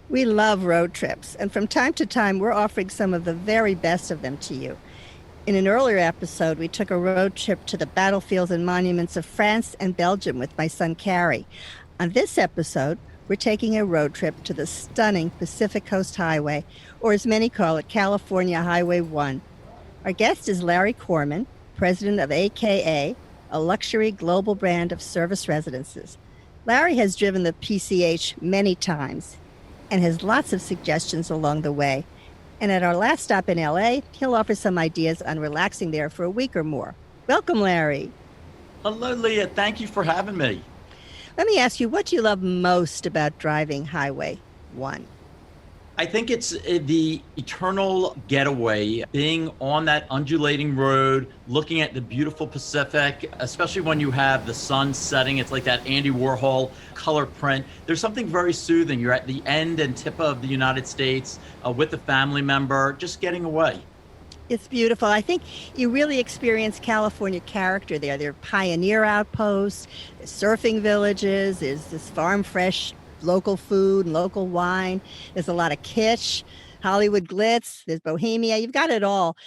We love road trips, and from time to time, we're offering some of the very best of them to you. In an earlier episode, we took a road trip to the battlefields and monuments of France and Belgium with my son Carrie. On this episode, we're taking a road trip to the stunning Pacific Coast Highway, or as many call it, California Highway 1. Our guest is Larry Korman, president of AKA, a luxury global brand of service residences. Larry has driven the PCH many times and has lots of suggestions along the way. And at our last stop in LA, he'll offer some ideas on relaxing there for a week or more. Welcome, Larry. Hello, Leah. Thank you for having me. Let me ask you, what do you love most about driving Highway 1? I think it's the eternal getaway, being on that undulating road, looking at the beautiful Pacific, especially when you have the sun setting. It's like that Andy Warhol color print. There's something very soothing. You're at the end and tip of the United States with a family member, just getting away. It's beautiful. I think you really experience California character there. There are pioneer outposts, surfing villages, there's this farm fresh local food and local wine. There's a lot of kitsch, Hollywood glitz, there's bohemia. You've got it all.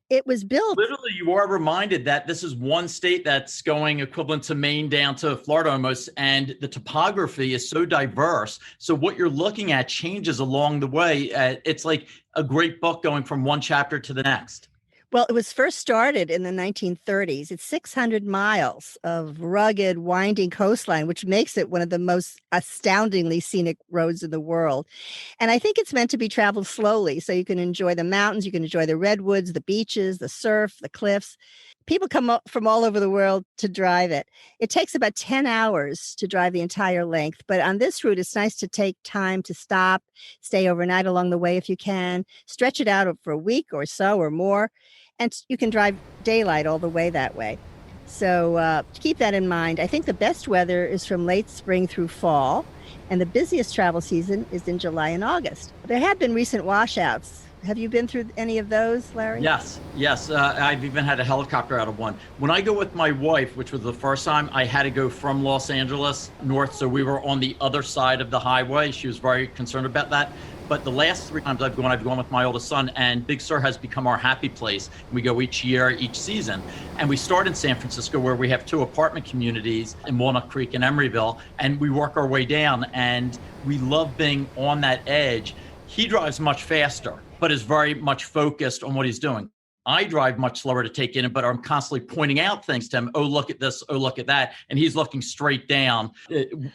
It was built. Literally, you are reminded that this is one state that's going equivalent to Maine down to Florida almost, and the topography is so diverse. So what you're looking at changes along the way. It's like a great book going from one chapter to the next. Well, it was first started in the 1930s. It's 600 miles of rugged, winding coastline, which makes it one of the most astoundingly scenic roads in the world. And I think it's meant to be traveled slowly so you can enjoy the mountains, you can enjoy the redwoods, the beaches, the surf, the cliffs. People come up from all over the world to drive it. It takes about 10 hours to drive the entire length, but on this route, it's nice to take time to stop, stay overnight along the way if you can, stretch it out for a week or so or more, and you can drive daylight all the way that way. So keep that in mind. I think the best weather is from late spring through fall, and the busiest travel season is in July and August. There have been recent washouts. Have you been through any of those, Larry? Yes. I've even had a helicopter out of one. When I go with my wife, which was the first time, I had to go from Los Angeles north, so we were on the other side of the highway. She was very concerned about that. But the last 3 times I've gone with my oldest son, and Big Sur has become our happy place. We go each year, each season. And we start in San Francisco, where we have 2 apartment communities in Walnut Creek and Emeryville, and we work our way down, and we love being on that edge. He drives much faster, but is very much focused on what he's doing. I drive much slower to take in it, but I'm constantly pointing out things to him. Oh, look at this. Oh, look at that. And he's looking straight down,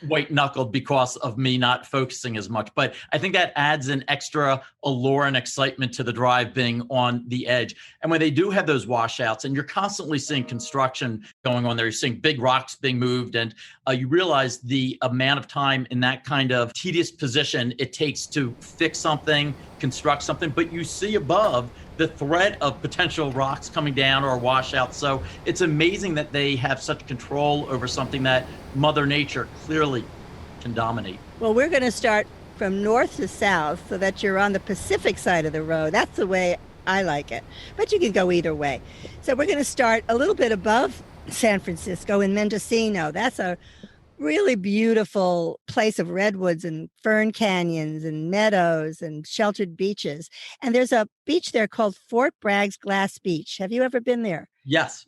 white knuckled because of me not focusing as much. But I think that adds an extra allure and excitement to the drive being on the edge. And when they do have those washouts, and you're constantly seeing construction going on there, you're seeing big rocks being moved, and you realize the amount of time in that kind of tedious position it takes to fix something, construct something, but you see above the threat of potential rocks coming down or washouts. So it's amazing that they have such control over something that Mother Nature clearly can dominate. Well, we're going to start from north to south so that you're on the Pacific side of the road. That's the way I like it, but you can go either way. So we're going to start a little bit above San Francisco in Mendocino. That's a really beautiful place of redwoods and fern canyons and meadows and sheltered beaches. And there's a beach there called Fort Bragg's Glass Beach. Have you ever been there? Yes.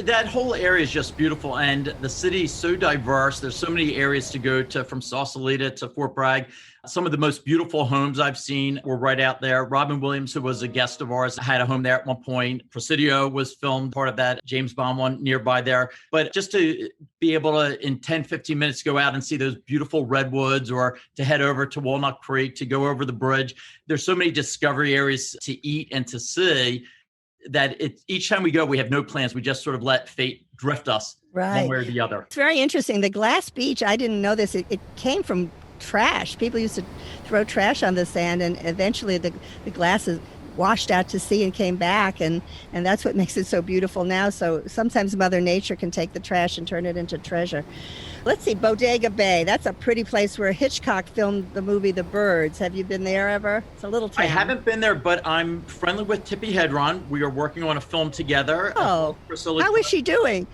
That whole area is just beautiful. And the city is so diverse. There's so many areas to go to, from Sausalito to Fort Bragg. Some of the most beautiful homes I've seen were right out there. Robin Williams, who was a guest of ours, had a home there at one point. Presidio was filmed, part of that James Bond one nearby there. But just to be able to, in 10, 15 minutes, go out and see those beautiful redwoods, or to head over to Walnut Creek, to go over the bridge. There's so many discovery areas to eat and to see that each time we go, we have no plans. We just sort of let fate drift us one way or the other. It's very interesting. The Glass Beach, I didn't know this. It came from trash. People used to throw trash on the sand, and eventually the glass is washed out to sea and came back, and that's what makes it so beautiful now. So sometimes Mother Nature can take the trash and turn it into treasure. Let's see, Bodega Bay. That's a pretty place where Hitchcock filmed the movie The Birds. Have you been there ever? It's a little town. I haven't been there, but I'm friendly with Tippi Hedren. We are working on a film together. Oh, how is she doing?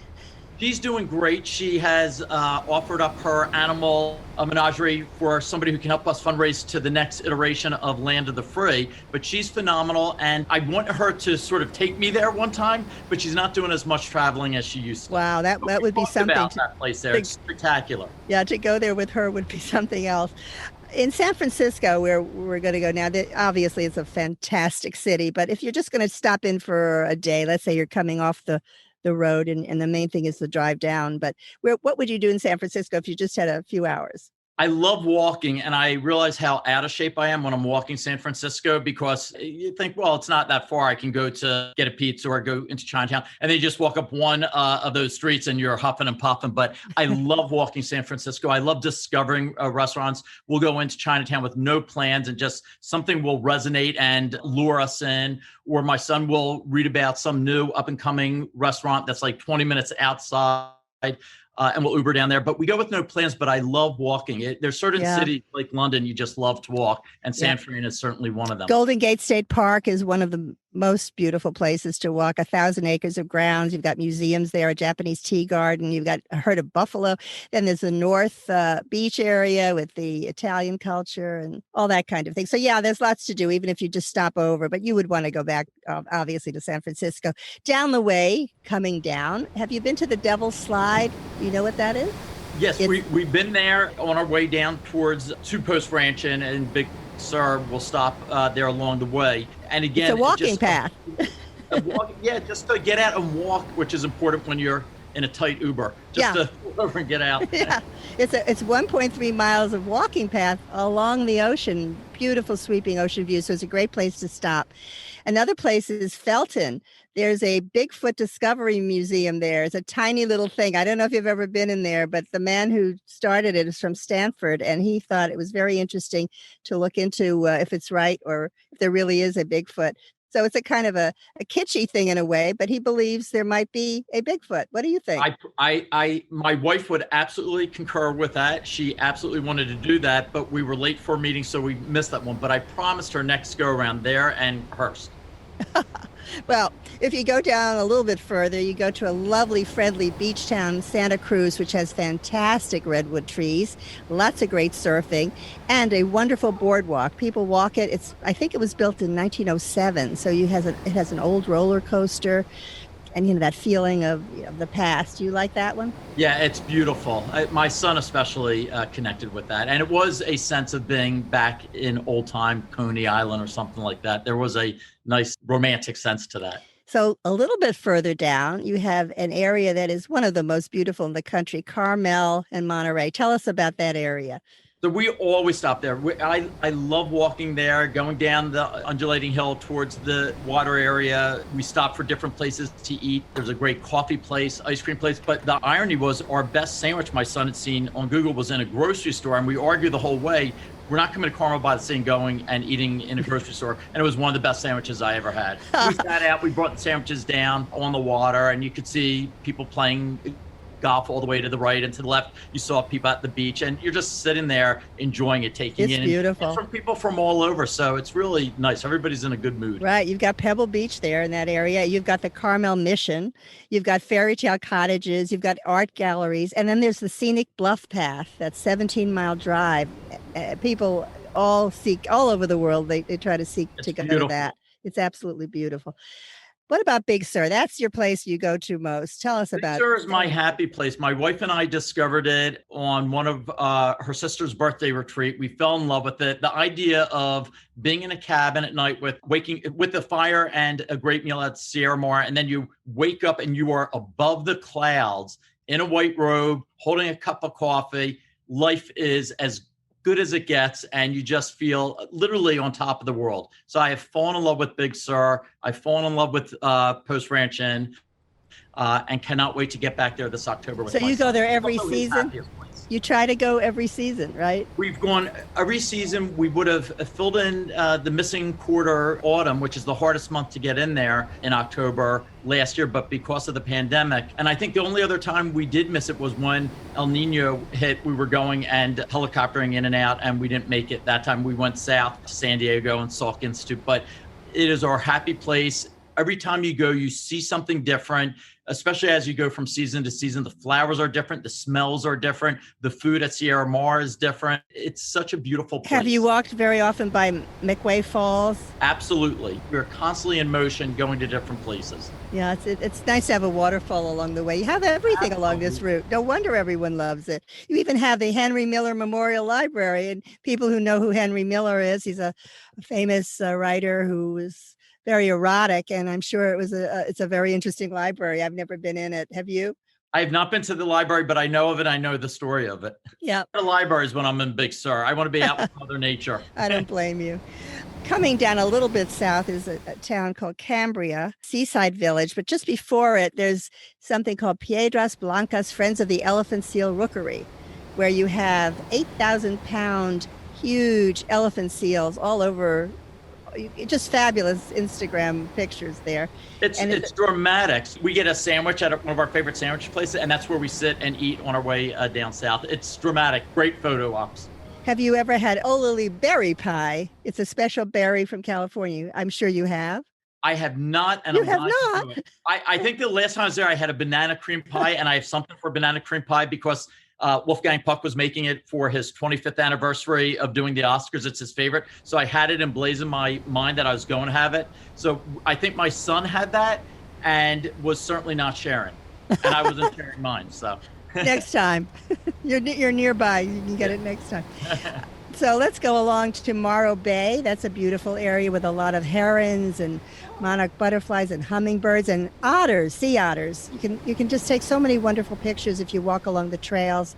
She's doing great. She has offered up her animal menagerie for somebody who can help us fundraise to the next iteration of Land of the Free. But she's phenomenal, and I want her to sort of take me there one time, but she's not doing as much traveling as she used to. Wow, that would be something. About that place there, it's spectacular. Yeah, to go there with her would be something else. In San Francisco, where we're going to go now, obviously it's a fantastic city, but if you're just going to stop in for a day, let's say you're coming off the road and the main thing is the drive down, but what would you do in San Francisco if you just had a few hours? I love walking, and I realize how out of shape I am when I'm walking San Francisco, because you think, well, it's not that far. I can go to get a pizza or go into Chinatown, and then you just walk up one of those streets and you're huffing and puffing. But I love walking San Francisco. I love discovering restaurants. We'll go into Chinatown with no plans, and just something will resonate and lure us in. Or my son will read about some new up and coming restaurant that's like 20 minutes outside. And we'll Uber down there, but we go with no plans. But I love walking. There's certain cities like London you just love to walk, and San Fran is certainly one of them. Golden Gate State Park is one of the most beautiful places to walk. 1,000 acres of grounds. You've got museums there, a Japanese tea garden. You've got a herd of buffalo. Then there's the North Beach area with the Italian culture and all that kind of thing. So yeah, there's lots to do, even if you just stop over. But you would want to go back, obviously, to San Francisco. Down the way, coming down, have you been to the Devil's Slide? Do you know what that is? Yes, we've been there on our way down towards Two Post Ranch and Big Sur. We'll stop there along the way. And again, it's a walking path. Just to get out and walk, which is important when you're in a tight Uber. Just to pull over and get out. Yeah, it's 1.3 miles of walking path along the ocean. Beautiful sweeping ocean views. So it's a great place to stop. Another place is Felton. There's a Bigfoot Discovery Museum there. It's a tiny little thing. I don't know if you've ever been in there, but the man who started it is from Stanford, and he thought it was very interesting to look into if it's right or if there really is a Bigfoot. So it's a kind of a kitschy thing in a way, but he believes there might be a Bigfoot. What do you think? My wife would absolutely concur with that. She absolutely wanted to do that, but we were late for a meeting, so we missed that one. But I promised her next go around there and Hearst. Well, if you go down a little bit further, you go to a lovely, friendly beach town, Santa Cruz, which has fantastic redwood trees, lots of great surfing, and a wonderful boardwalk. People walk it. I think it was built in 1907, so it has an old roller coaster, and that feeling of the past. Do you like that one? Yeah, it's beautiful. My son especially connected with that, and it was a sense of being back in old time Coney Island or something like that. There was a nice romantic sense to that. So a little bit further down, you have an area that is one of the most beautiful in the country, Carmel and Monterey. Tell us about that area. So we always stop there. I love walking there, going down the undulating hill towards the water area. We stop for different places to eat. There's a great coffee place, ice cream place. But the irony was our best sandwich my son had seen on Google was in a grocery store. And we argued the whole way, we're not coming to Carmel by the same going and eating in a grocery store. And it was one of the best sandwiches I ever had. We sat out, we brought the sandwiches down on the water, and you could see people playing golf all the way to the right and to the left. You saw people at the beach, and you're just sitting there enjoying it, taking it's beautiful. And from people from all over. So it's really nice. Everybody's in a good mood. Right. You've got Pebble Beach there in that area. You've got the Carmel Mission. You've got fairy tale cottages. You've got art galleries. And then there's the Scenic Bluff Path, that 17-mile drive. People all over the world, they try to seek to go to that. It's absolutely beautiful. What about Big Sur? That's your place you go to most. Tell us about it. Big Sur is my happy place. My wife and I discovered it on one of her sister's birthday retreat. We fell in love with it. The idea of being in a cabin at night with a fire and a great meal at Sierra Mar, and then you wake up and you are above the clouds in a white robe, holding a cup of coffee. Life is as good as it gets, and you just feel literally on top of the world. So I have fallen in love with Big Sur. I've fallen in love with Post Ranch Inn, and cannot wait to get back there this October. So you go there every season? You try to go every season, right? We've gone every season. We would have filled in the missing quarter autumn, which is the hardest month to get in there, in October last year, but because of the pandemic. And I think the only other time we did miss it was when El Nino hit. We were going and helicoptering in and out, and we didn't make it that time. We went south to San Diego and Salk Institute, but it is our happy place. Every time you go, you see something different, especially as you go from season to season. The flowers are different. The smells are different. The food at Sierra Mar is different. It's such a beautiful place. Have you walked very often by McWay Falls? Absolutely. We're constantly in motion going to different places. Yeah, it's nice to have a waterfall along the way. You have everything Absolutely. along this route. No wonder everyone loves it. You even have the Henry Miller Memorial Library, and people who know who Henry Miller is, he's a famous writer who was very erotic, and I'm sure it's a very interesting library. I've never been in it. Have you? I have not been to the library, but I know of it. I know the story of it. Yeah. The library is when I'm in Big Sur. I want to be out with Mother Nature. I don't blame you. Coming down a little bit south is a town called Cambria, seaside village, but just before it, there's something called Piedras Blancas, Friends of the Elephant Seal Rookery, where you have 8,000-pound huge elephant seals all over. Just fabulous Instagram pictures there. It's dramatic. We get a sandwich at one of our favorite sandwich places, and that's where we sit and eat on our way down south. It's dramatic. Great photo ops. Have you ever had Olili berry pie? It's a special berry from California. I'm sure you have. I have not, and I'm not. I think the last time I was there, I had a banana cream pie, and I have something for banana cream pie because Wolfgang Puck was making it for his 25th anniversary of doing the Oscars. It's his favorite. So I had it emblazoned in my mind that I was going to have it. So I think my son had that and was certainly not sharing. And I wasn't sharing mine. So next time. You're nearby. You can get it next time. So let's go along to Morro Bay. That's a beautiful area with a lot of herons and monarch butterflies and hummingbirds and otters, sea otters. You can just take so many wonderful pictures if you walk along the trails,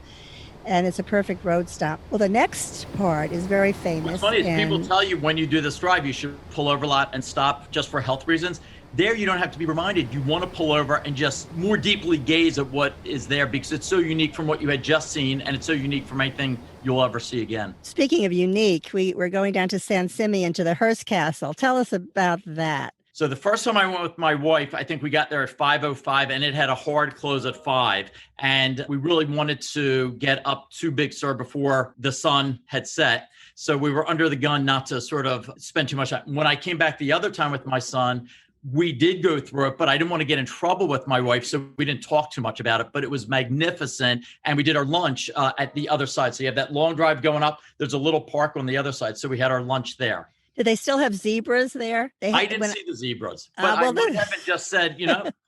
and it's a perfect road stop. Well, the next part is very famous. What's funny is people tell you when you do this drive, you should pull over a lot and stop just for health reasons. There, you don't have to be reminded. You want to pull over and just more deeply gaze at what is there because it's so unique from what you had just seen, and it's so unique from anything you'll ever see again. Speaking of unique, we're going down to San Simeon to the Hearst Castle. Tell us about that. So the first time I went with my wife, I think we got there at 5:05, and it had a hard close at 5. And we really wanted to get up to Big Sur before the sun had set. So we were under the gun not to sort of spend too much time. When I came back the other time with my son, we did go through it, but I didn't want to get in trouble with my wife, so we didn't talk too much about it, but it was magnificent. And we did our lunch at the other side. So you have that long drive going up. There's a little park on the other side. So we had our lunch there. Do they still have zebras there? I didn't see the zebras, but I haven't just said,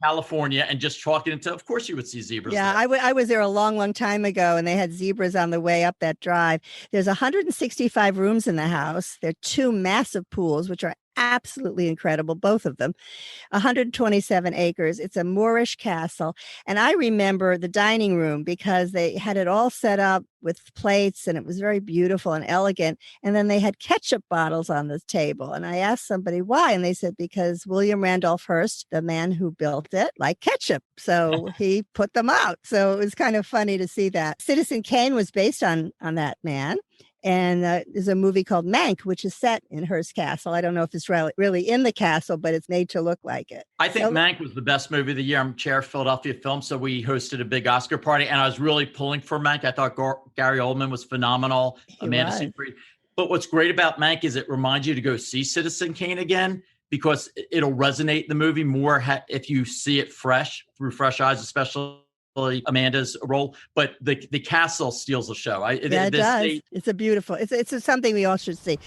California and just chalk it into, of course you would see zebras. Yeah, I was there a long, long time ago, and they had zebras on the way up that drive. There's 165 rooms in the house. There are 2 massive pools, which are absolutely incredible, both of them. 127 acres. It's a Moorish castle. And I remember the dining room because they had it all set up with plates, and it was very beautiful and elegant. And then they had ketchup bottles on the table. And I asked somebody why, and they said because William Randolph Hearst, the man who built it, liked ketchup. So he put them out. So it was kind of funny to see that. Citizen Kane was based on that man. And there's a movie called Mank, which is set in Hearst Castle. I don't know if it's really in the castle, but it's made to look like it. I think Mank was the best movie of the year. I'm chair of Philadelphia Film, so we hosted a big Oscar party, and I was really pulling for Mank. I thought Gary Oldman was phenomenal. Amanda Seyfried. But what's great about Mank is it reminds you to go see Citizen Kane again because it'll resonate the movie more if you see it through fresh eyes, especially Amanda's role, but the castle steals the show. It does. It's a beautiful. It's something we all should see.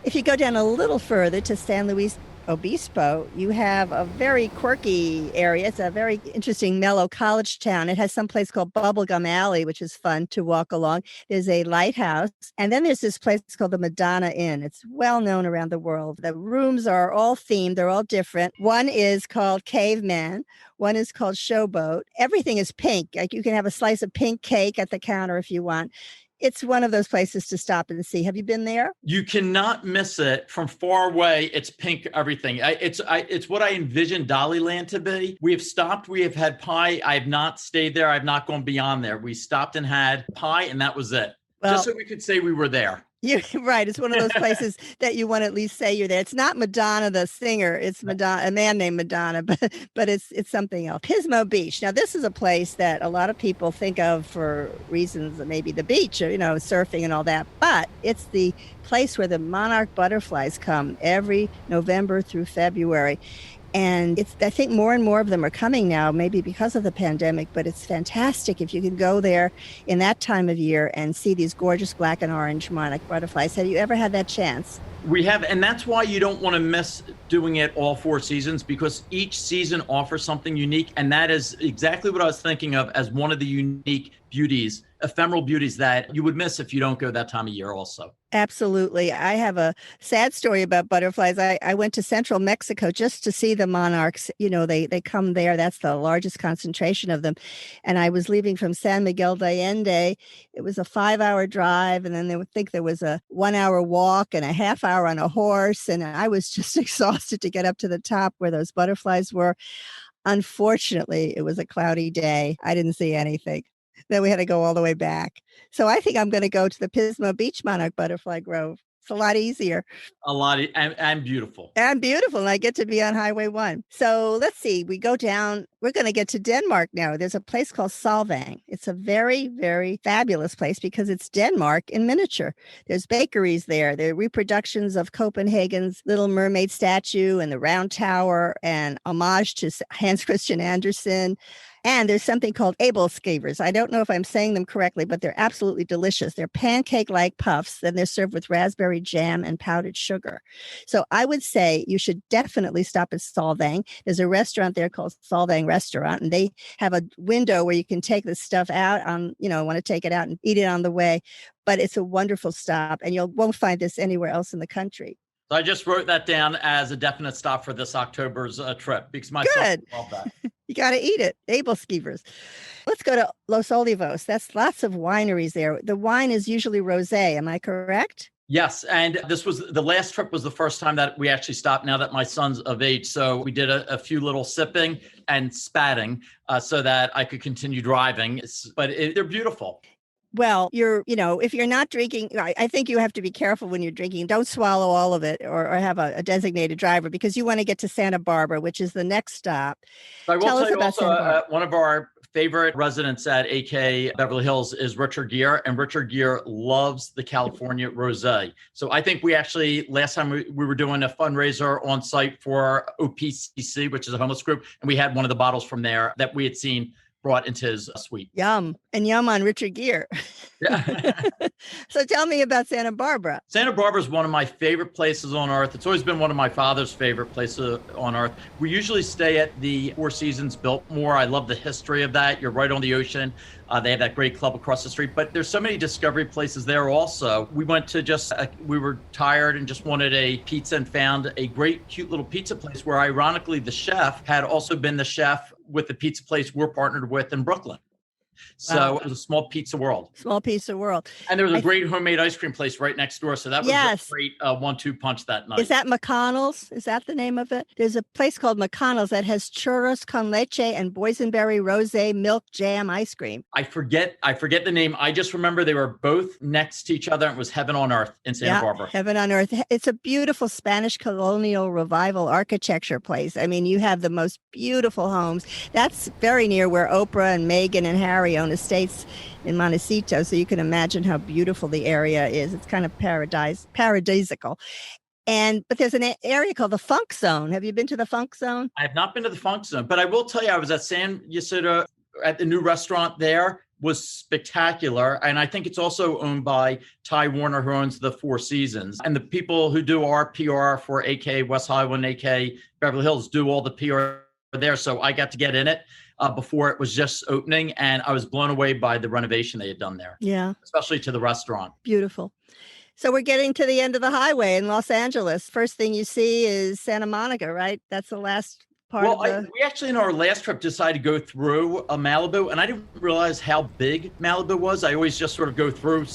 If you go down a little further to San Luis Obispo, you have a very quirky area. It's a very interesting, mellow college town. It has some place called Bubblegum Alley, which is fun to walk along. There's a lighthouse. And then there's this place called the Madonna Inn. It's well known around the world. The rooms are all themed. They're all different. One is called Caveman. One is called Showboat. Everything is pink. Like you can have a slice of pink cake at the counter if you want. It's one of those places to stop and see. Have you been there? You cannot miss it. From far away, it's pink everything. It's what I envisioned Dollyland to be. We have stopped. We have had pie. I have not stayed there. I have not gone beyond there. We stopped and had pie, and that was it. Well, just so we could say we were there. You're right. It's one of those places that you want to at least say you're there. It's not Madonna, the singer. It's Madonna, a man named Madonna, but it's something else. Pismo Beach. Now, this is a place that a lot of people think of for reasons that maybe the beach or, surfing and all that. But it's the place where the monarch butterflies come every November through February. And I think more and more of them are coming now, maybe because of the pandemic, but it's fantastic if you can go there in that time of year and see these gorgeous black and orange monarch butterflies. Have you ever had that chance? We have, and that's why you don't want to miss doing it all 4 seasons, because each season offers something unique. And that is exactly what I was thinking of as one of the unique beauties, ephemeral beauties that you would miss if you don't go that time of year also. Absolutely. I have a sad story about butterflies. I went to central Mexico just to see the monarchs. You know, they come there. That's the largest concentration of them. And I was leaving from San Miguel de Allende. It was a 5-hour drive. And then they would think there was a 1-hour walk and a half hour on a horse. And I was just exhausted to get up to the top where those butterflies were. Unfortunately, it was a cloudy day. I didn't see anything. Then we had to go all the way back. So I think I'm going to go to the Pismo Beach Monarch Butterfly Grove. It's a lot easier. And beautiful. And beautiful. And I get to be on Highway 1. So let's see. We go down. We're going to get to Denmark now. There's a place called Solvang. It's a very, very fabulous place because it's Denmark in miniature. There's bakeries there. There are reproductions of Copenhagen's Little Mermaid statue and the Round Tower and homage to Hans Christian Andersen. And there's something called æbleskivers. I don't know if I'm saying them correctly, but they're absolutely delicious. They're pancake-like puffs, and they're served with raspberry jam and powdered sugar. So I would say you should definitely stop at Solvang. There's a restaurant there called Solvang Restaurant, and they have a window where you can take the stuff out on, want to take it out and eat it on the way. But it's a wonderful stop, and you won't find this anywhere else in the country. So I just wrote that down as a definite stop for this October's trip because my son love that. You got to eat it. æbleskivers. Let's go to Los Olivos. That's lots of wineries there. The wine is usually rosé. Am I correct? Yes. And the last trip was the first time that we actually stopped now that my son's of age. So we did a few little sipping and spatting so that I could continue driving. But they're beautiful. Well, if you're not drinking, I think you have to be careful when you're drinking. Don't swallow all of it or have a designated driver because you want to get to Santa Barbara, which is the next stop. So I will tell you also, one of our favorite residents at AK Beverly Hills is Richard Gere, and Richard Gere loves the California Rosé. So I think we actually, last time we were doing a fundraiser on site for OPCC, which is a homeless group, and we had one of the bottles from there that we had seen brought into his suite. Yum. And yum on Richard Gere. Yeah. So tell me about Santa Barbara. Santa Barbara is one of my favorite places on earth. It's always been one of my father's favorite places on earth. We usually stay at the Four Seasons Biltmore. I love the history of that. You're right on the ocean. They have that great club across the street, but there's so many discovery places there also. We went to we were tired and just wanted a pizza and found a great, cute little pizza place where ironically the chef had also been the chef with the pizza place we're partnered with in Brooklyn. So Wow. It was a small pizza world. Small pizza world. And there was a great homemade ice cream place right next door. So that was a great 1-2 punch that night. Is that McConnell's? Is that the name of it? There's a place called McConnell's that has churros con leche and boysenberry rosé milk jam ice cream. I forget the name. I just remember they were both next to each other. It was heaven on earth in Santa Barbara. Heaven on earth. It's a beautiful Spanish colonial revival architecture place. I mean, you have the most beautiful homes. That's very near where Oprah and Meghan and Harry own estates in Montecito, so you can imagine how beautiful the area is. It's kind of paradisical. But there's an area called the Funk Zone. Have you been to the Funk Zone? I have not been to the Funk Zone, but I will tell you, I was at San Ysidro at the new restaurant there. Was spectacular. And I think it's also owned by Ty Warner, who owns the Four Seasons. And the people who do our PR for AK West Hollywood and AK Beverly Hills do all the PR there. So I got to get in it before it was just opening. And I was blown away by the renovation they had done there. Yeah. Especially to the restaurant. Beautiful. So we're getting to the end of the highway in Los Angeles. First thing you see is Santa Monica, right? That's the last part of the... We actually, in our last trip, decided to go through Malibu, and I didn't realize how big Malibu was. I always just sort of go through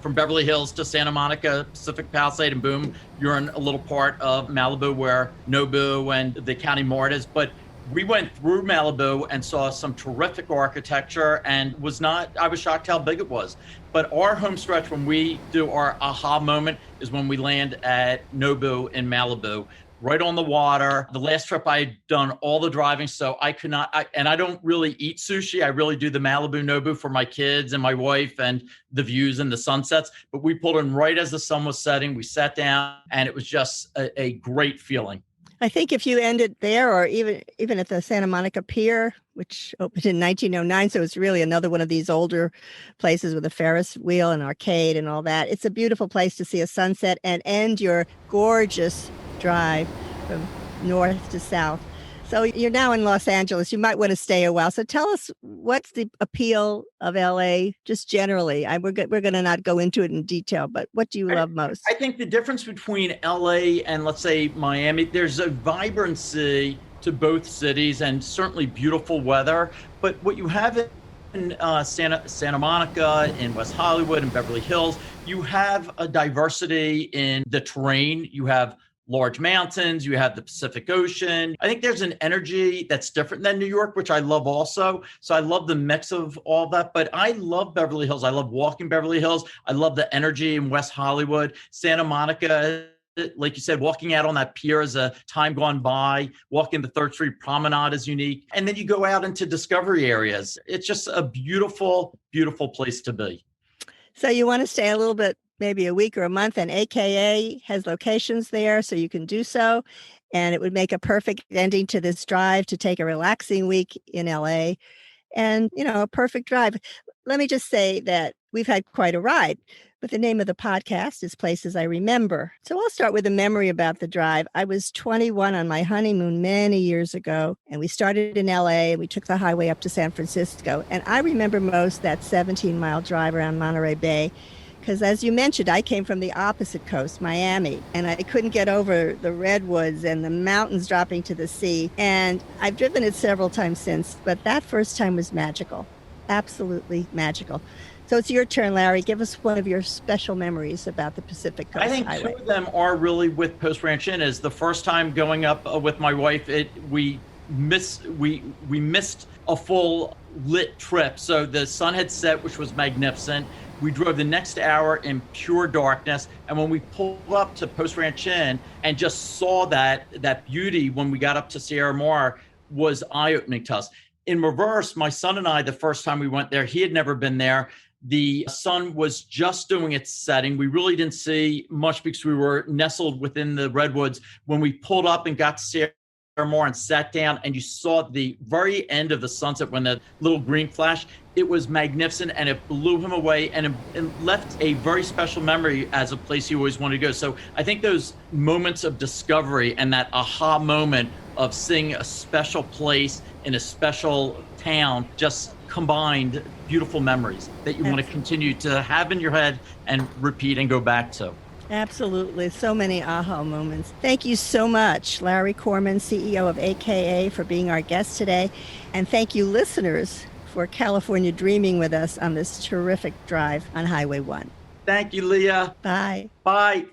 from Beverly Hills to Santa Monica, Pacific Palisade, and boom, you're in a little part of Malibu where Nobu and the County Mart is. But we went through Malibu and saw some terrific architecture and I was shocked how big it was. But our home stretch when we do our aha moment is when we land at Nobu in Malibu, right on the water. The last trip I'd done all the driving, so I could not, and I don't really eat sushi. I really do the Malibu Nobu for my kids and my wife and the views and the sunsets. But we pulled in right as the sun was setting. We sat down and it was just a great feeling. I think if you ended there, or even at the Santa Monica Pier, which opened in 1909, so it's really another one of these older places with a Ferris wheel and arcade and all that. It's a beautiful place to see a sunset and end your gorgeous drive from north to south. So you're now in Los Angeles. You might want to stay a while. So tell us, what's the appeal of LA just generally? We're going to not go into it in detail, but what do you love most? I think the difference between LA and, let's say, Miami, there's a vibrancy to both cities and certainly beautiful weather. But what you have in Santa Monica, in West Hollywood, and Beverly Hills, you have a diversity in the terrain. You have large mountains, you have the Pacific Ocean. I think there's an energy that's different than New York, which I love also. So I love the mix of all that, but I love Beverly Hills. I love walking Beverly Hills. I love the energy in West Hollywood. Santa Monica, like you said, walking out on that pier is a time gone by. Walking the 3rd Street Promenade is unique. And then you go out into discovery areas. It's just a beautiful, beautiful place to be. So you want to stay a little bit, maybe a week or a month, and AKA has locations there, so you can do so. And it would make a perfect ending to this drive to take a relaxing week in LA and, a perfect drive. Let me just say that we've had quite a ride, but the name of the podcast is Places I Remember. So I'll start with a memory about the drive. I was 21 on my honeymoon many years ago, and we started in LA and we took the highway up to San Francisco. And I remember most that 17-mile drive around Monterey Bay, because as you mentioned, I came from the opposite coast, Miami, and I couldn't get over the redwoods and the mountains dropping to the sea. And I've driven it several times since, but that first time was magical, absolutely magical. So it's your turn, Larry. Give us one of your special memories about the Pacific Coast Highway. I think two of them are really with Post Ranch Inn. Is the first time going up with my wife, we missed a full lit trip. So the sun had set, which was magnificent. We drove the next hour in pure darkness. And when we pulled up to Post Ranch Inn and just saw that beauty when we got up to Sierra Mar was eye-opening to us. In reverse, my son and I, the first time we went there, he had never been there. The sun was just doing its setting. We really didn't see much because we were nestled within the redwoods. When we pulled up and got to Sierra Mar and sat down, and you saw the very end of the sunset when the little green flash, it was magnificent, and it blew him away, and it left a very special memory as a place he always wanted to go. So I think those moments of discovery and that aha moment of seeing a special place in a special town just combined beautiful memories that you want to continue to have in your head and repeat and go back to. Absolutely. So many aha moments. Thank you so much, Larry Korman, CEO of AKA, for being our guest today. And thank you, listeners, for California dreaming with us on this terrific drive on Highway 1. Thank you, Leah. Bye. Bye.